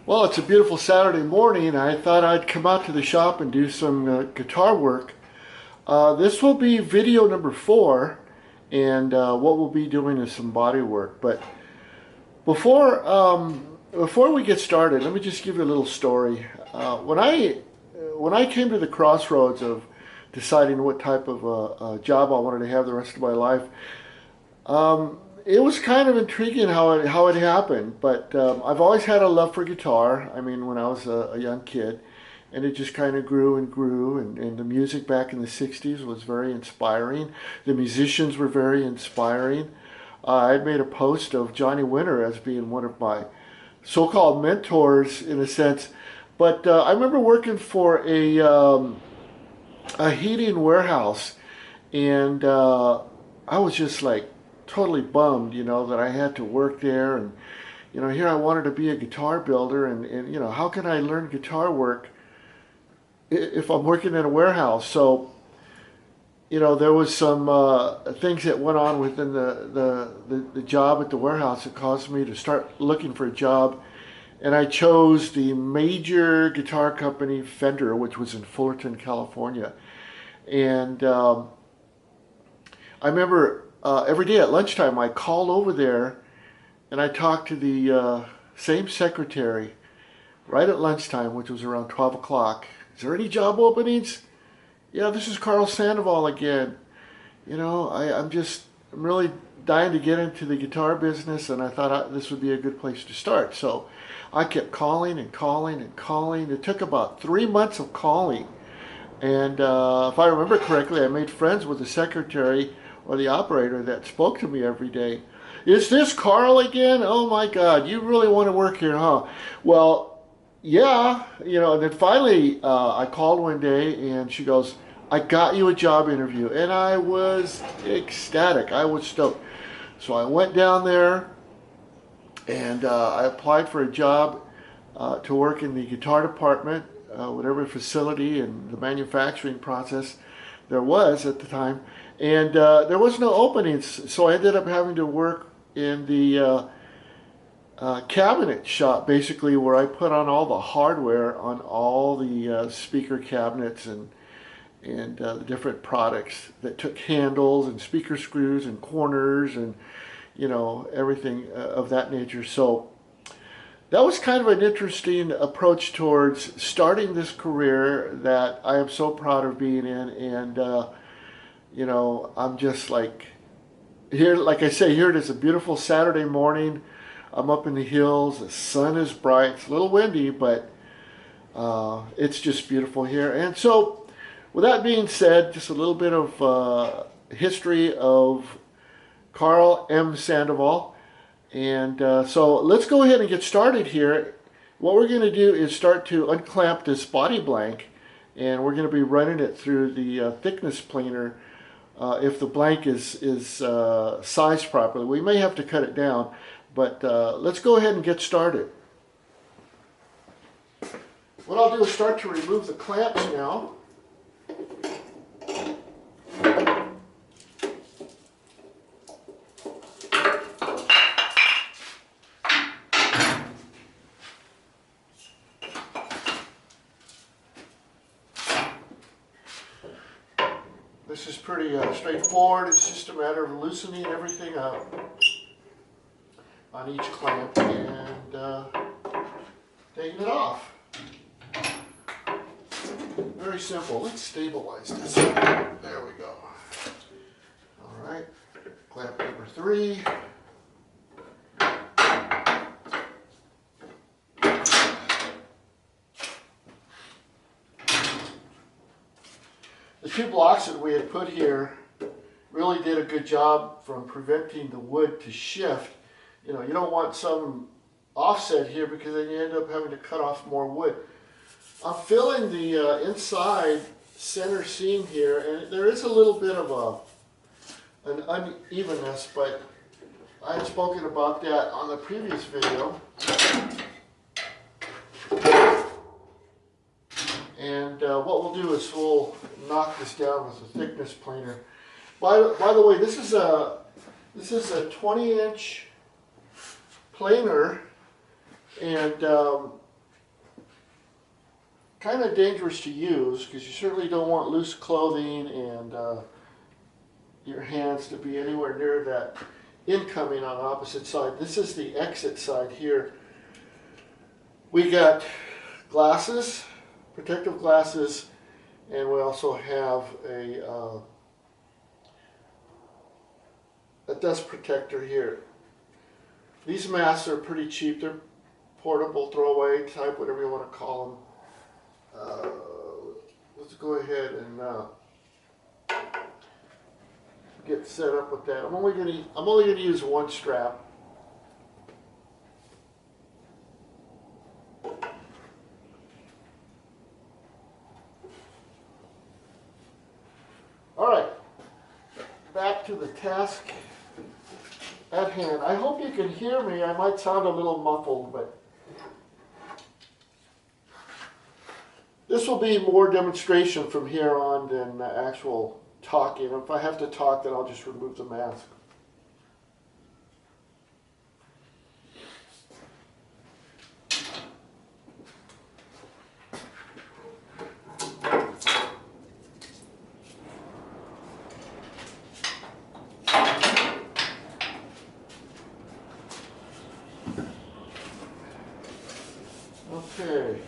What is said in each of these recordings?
Well, it's a beautiful Saturday morning. I thought I'd come out to the shop and do some guitar work. This will be video number 4, and what we'll be doing is some body work. But before we get started, let me just give you a little story. When I came to the crossroads of deciding what type of job I wanted to have the rest of my life, it was kind of intriguing how it happened, but I've always had a love for guitar. I mean, when I was a young kid, and it just kind of grew and grew, and the music back in the 60s was very inspiring. The musicians were very inspiring. I had made a post of Johnny Winter as being one of my so-called mentors in a sense, but I remember working for a heating warehouse, and I was just like totally bummed, that I had to work there. And here I wanted to be a guitar builder, and how can I learn guitar work if I'm working in a warehouse? So there was some things that went on within the job at the warehouse that caused me to start looking for a job, and I chose the major guitar company Fender, which was in Fullerton, California. And I remember every day at lunchtime I called over there and I talked to the same secretary right at lunchtime, which was around 12 o'clock. Is there any job openings? Yeah, this is Karl Sandoval again. I'm really dying to get into the guitar business, and I thought this would be a good place to start. So I kept calling and calling and calling. It took about 3 months of calling. And if I remember correctly, I made friends with the secretary or the operator that spoke to me every day. Is this Karl again? Oh my God, you really want to work here, huh? Well, yeah, and then finally I called one day and she goes, I got you a job interview. And I was ecstatic. I was stoked. So I went down there and I applied for a job to work in the guitar department, whatever facility and the manufacturing process there was at the time. And there was no openings, so I ended up having to work in the cabinet shop, basically, where I put on all the hardware on all the speaker cabinets and the different products that took handles and speaker screws and corners and everything of that nature. So that was kind of an interesting approach towards starting this career that I am so proud of being in. And I'm just like, here, like I say, here it is, a beautiful Saturday morning. I'm up in the hills, the sun is bright, it's a little windy, but it's just beautiful here. And so, with that being said, just a little bit of history of Karl M. Sandoval. And so let's go ahead and get started here. What we're going to do is start to unclamp this body blank, and we're going to be running it through the thickness planer. If the blank is sized properly, we may have to cut it down, but let's go ahead and get started. What I'll do is start to remove the clamps now. This is pretty straightforward. It's just a matter of loosening everything up on each clamp and taking it off. Very simple. Let's stabilize this. There we go. All right, clamp number 3. The 2 blocks that we had put here really did a good job from preventing the wood to shift. You don't want some offset here because then you end up having to cut off more wood. I'm filling the inside center seam here, and there is a little bit of an unevenness, but I had spoken about that on the previous video. And what we'll do is we'll knock this down with a thickness planer. By the way, this is a 20-inch planer, and kind of dangerous to use because you certainly don't want loose clothing and your hands to be anywhere near that incoming on the opposite side. This is the exit side here. We got glasses, protective glasses, and we also have a dust protector here. These masks are pretty cheap. They're portable, throwaway type, whatever you want to call them. Let's go ahead and get set up with that. I'm only going to use one strap. All right, back to the task at hand. I hope you can hear me. I might sound a little muffled, but this will be more demonstration from here on than actual talking. If I have to talk, then I'll just remove the mask. Okay.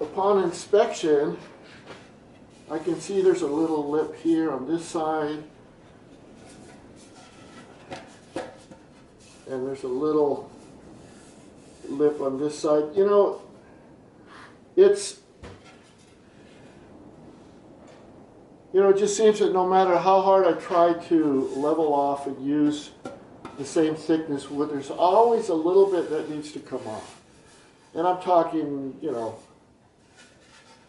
Upon inspection, I can see there's a little lip here on this side, and there's a little lip on this side. You know, it just seems that no matter how hard I try to level off and use the same thickness wood, there's always a little bit that needs to come off. And I'm talking,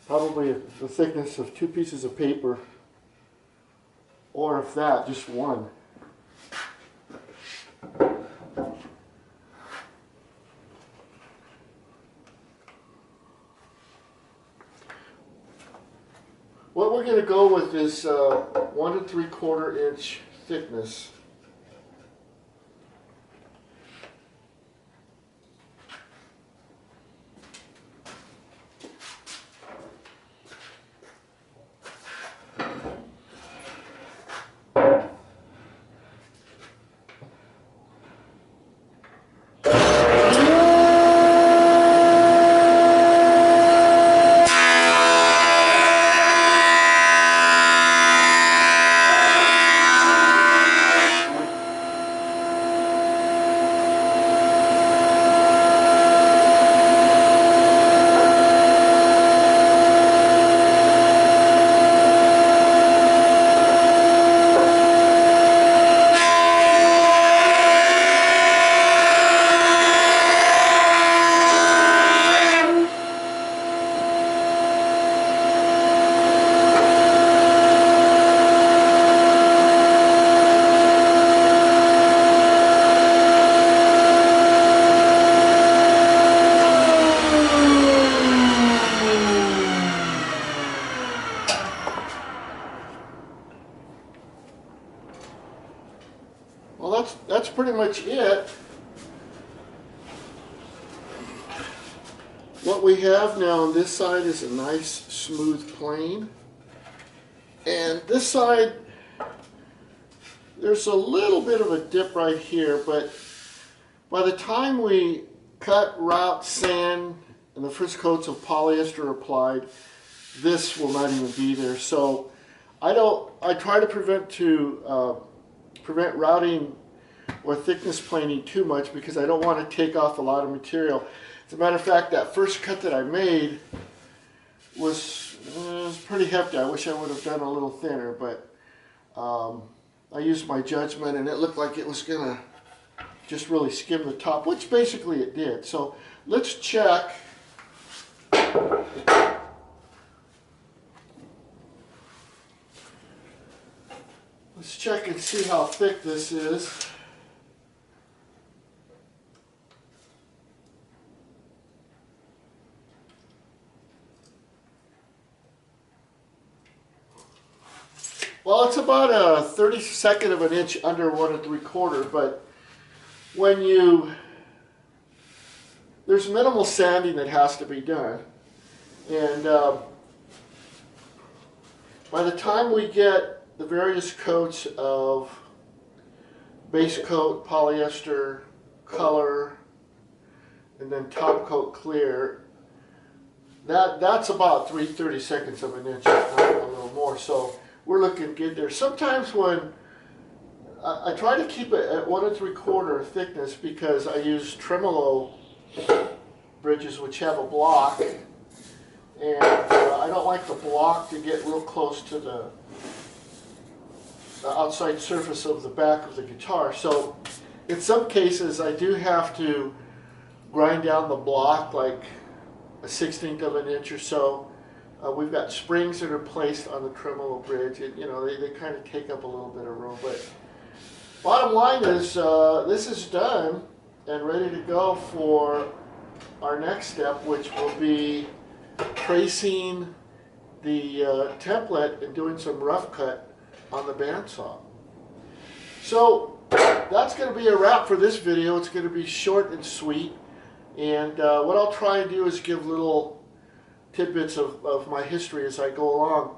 probably the thickness of 2 pieces of paper, or if that, just one. What we're going to go with is 1 3/4 inch thickness. Well, that's pretty much it. What we have now on this side is a nice smooth plane. And this side, there's a little bit of a dip right here, but by the time we cut, route, sand, and the first coats of polyester applied, this will not even be there. So I try to prevent routing or thickness planing too much because I don't want to take off a lot of material. As a matter of fact, that first cut that I made was pretty hefty. I wish I would have done a little thinner, but I used my judgment and it looked like it was gonna just really skim the top, which basically it did. So let's check. Let's check and see how thick this is. Well, it's about a 32nd of an inch under 1 3/4, but when you there's minimal sanding that has to be done. And by the time we get the various coats of base coat, polyester, color, and then top coat clear, that's about 3/32 of an inch, a little more. So we're looking good there. Sometimes when I try to keep it at 1 3/4 thickness because I use tremolo bridges which have a block, and I don't like the block to get real close to the outside surface of the back of the guitar. So in some cases I do have to grind down the block like a 1/16 of an inch or so. We've got springs that are placed on the tremolo bridge, and you know they kind of take up a little bit of room. But bottom line is this is done and ready to go for our next step, which will be tracing the template and doing some rough cut on the bandsaw. So that's going to be a wrap for this video. It's going to be short and sweet, and what I'll try and do is give little tidbits of my history as I go along.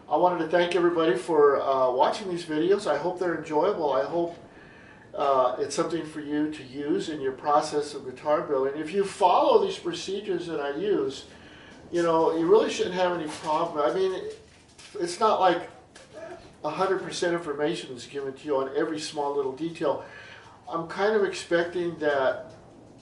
I wanted to thank everybody for watching these videos. I hope they're enjoyable. I hope it's something for you to use in your process of guitar building. If you follow these procedures that I use, you know, you really shouldn't have any problem. I mean, it's not like 100% information is given to you on every small little detail. I'm kind of expecting that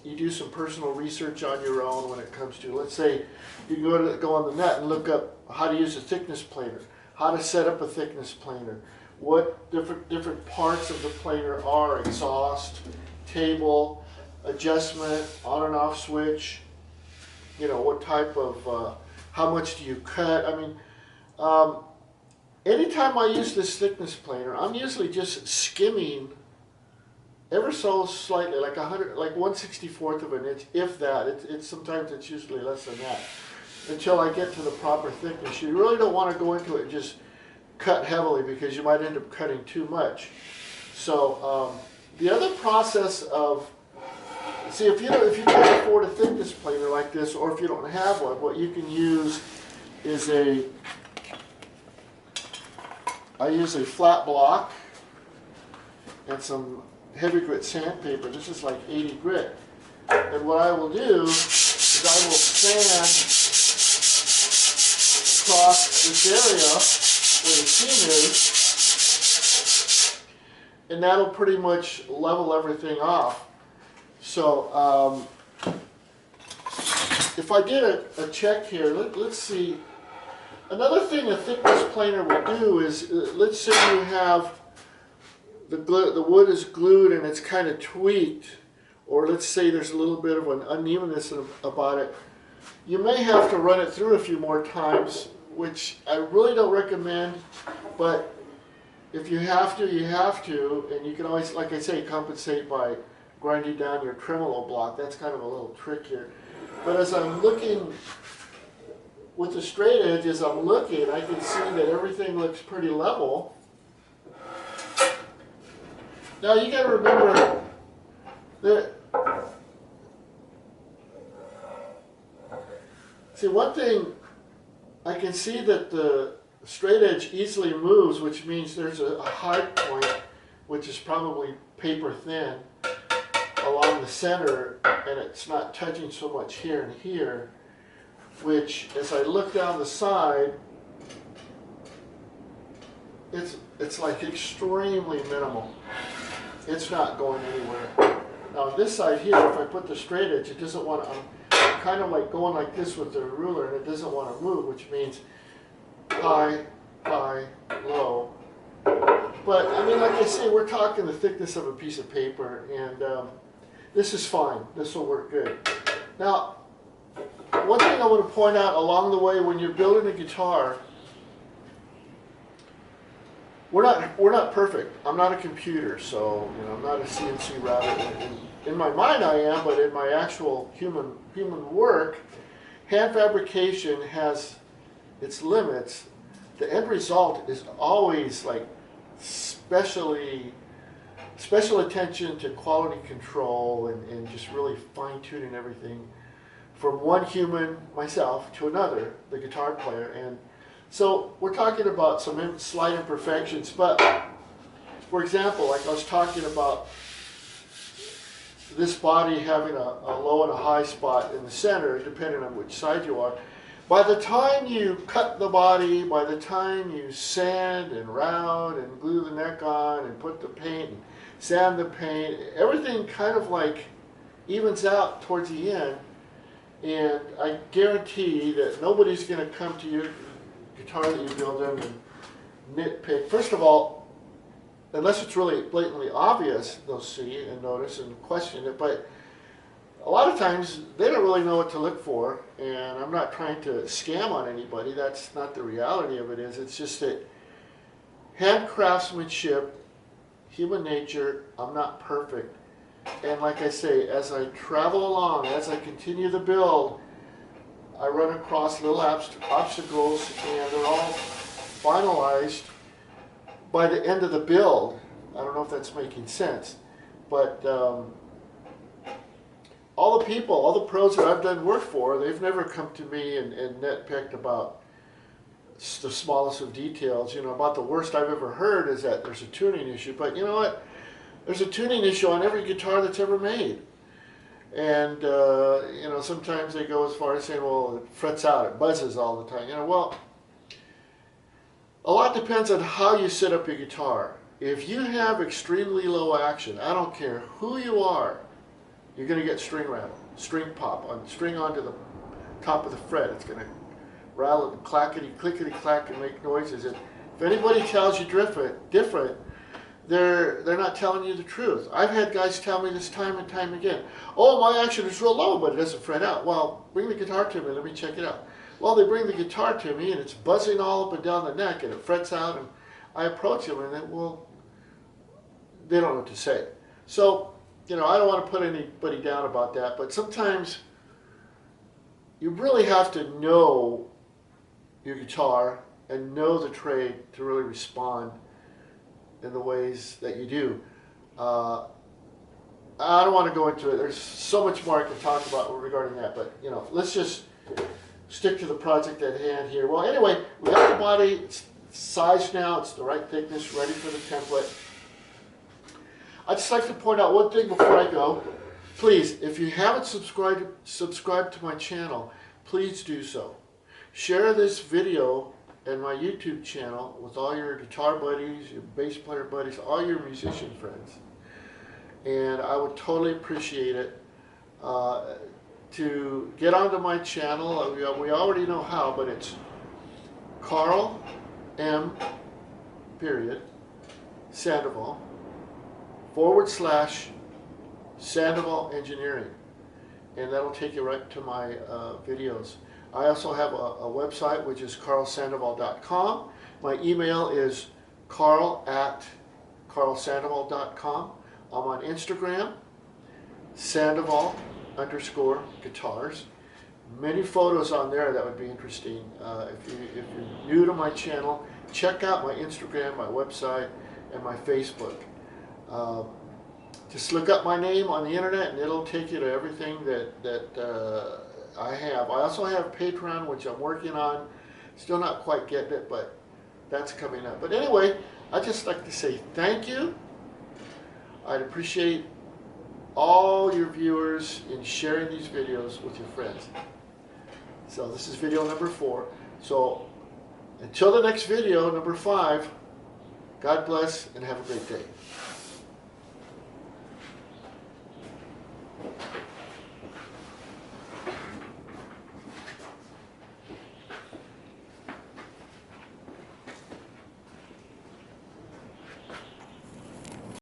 you do some personal research on your own when it comes to, let's say, you go on the net and look up how to use a thickness planer, how to set up a thickness planer, what different parts of the planer are, exhaust, table, adjustment, on and off switch, you know, what type of, how much do you cut. I mean, anytime I use this thickness planer, I'm usually just skimming ever so slightly, like 1/64 of an inch, if that. It's sometimes it's usually less than that, until I get to the proper thickness. You really don't want to go into it and just cut heavily because you might end up cutting too much. So the other process of, see, if you can't afford a thickness planer like this, or if you don't have one, what you can use is I use a flat block and some heavy grit sandpaper. This is like 80 grit. And what I will do is I will sand across this area where the seam is, and that'll pretty much level everything off. So if I did a check here, let's see. Another thing a thickness planer will do is, let's say you have the wood is glued and it's kind of tweaked, or let's say there's a little bit of an unevenness about it. You may have to run it through a few more times, which I really don't recommend, but if you have to, you have to, and you can always, like I say, compensate by grinding down your tremolo block. That's kind of a little trick here. But as I'm looking with the straight edge, as I'm looking, I can see that everything looks pretty level. Now you got to remember that, see, one thing, I can see that the straight edge easily moves, which means there's a hard point, which is probably paper thin, along the center, and it's not touching so much here and here, which, as I look down the side, it's like extremely minimal. It's not going anywhere. Now on this side here, if I put the straight edge, it doesn't want to, I'm kind of like going like this with the ruler, and it doesn't want to move, which means high, high, low. But I mean, like I say, we're talking the thickness of a piece of paper, and this is fine. This will work good. Now, one thing I want to point out along the way when you're building a guitar, we're not perfect. I'm not a computer, so you know, I'm not a CNC router. In my mind I am, but in my actual human work, hand fabrication has its limits. The end result is always like specially special attention to quality control and just really fine-tuning everything from one human, myself, to another, the guitar player. And so we're talking about some slight imperfections, but for example, like I was talking about this body having a low and a high spot in the center, depending on which side you are. By the time you cut the body, by the time you sand and round and glue the neck on and put the paint and sand the paint, everything kind of like evens out towards the end. And I guarantee that nobody's going to come to your guitar that you build them and nitpick. First of all, unless it's really blatantly obvious, they'll see and notice and question it. But a lot of times, they don't really know what to look for. And I'm not trying to scam on anybody. That's not the reality of it is. It's just that hand craftsmanship, human nature, I'm not perfect. And like I say, as I travel along, as I continue the build, I run across little obstacles, and they're all finalized by the end of the build. I don't know if that's making sense, but all the people, all the pros that I've done work for, they've never come to me and nitpicked about the smallest of details. You know, about the worst I've ever heard is that there's a tuning issue. But you know what? There's a tuning issue on every guitar that's ever made. And, you know, sometimes they go as far as saying, well, it frets out, it buzzes all the time. You know, well, a lot depends on how you set up your guitar. If you have extremely low action, I don't care who you are, you're going to get string rattle, string pop, string onto the top of the fret. It's going to rattle and clackety, clickety, clack and make noises. And if anybody tells you different, they're not telling you the truth. I've had guys tell me this time and time again. Oh, my action is real low, but it doesn't fret out. Well, bring the guitar to me, let me check it out. Well, they bring the guitar to me, and it's buzzing all up and down the neck, and it frets out, and I approach them, and they don't know what to say. So, you know, I don't want to put anybody down about that, but sometimes you really have to know your guitar and know the trade to really respond in the ways that you do. I don't want to go into it. There's so much more I can talk about regarding that, but you know, let's just stick to the project at hand here. Well, anyway, we have the body. It's sized now. It's the right thickness, ready for the template. I'd just like to point out one thing before I go. Please, if you haven't subscribed to my channel, please do so. Share this video and my YouTube channel with all your guitar buddies, your bass player buddies, all your musician friends. And I would totally appreciate it. To get onto my channel, we already know how, but it's Karl M. Sandoval / Sandoval Engineering. And that'll take you right to my videos. I also have a website, which is karlsandoval.com. My email is karl@karlsandoval.com. I'm on Instagram, Sandoval_guitars. Many photos on there that would be interesting. If you're new to my channel, check out my Instagram, my website, and my Facebook. Just look up my name on the internet and it'll take you to everything that I have. I also have Patreon, which I'm working on. Still not quite getting it, but that's coming up. But anyway, I'd just like to say thank you. I'd appreciate all your viewers in sharing these videos with your friends. So this is video number 4. So until the next video, number 5, God bless and have a great day.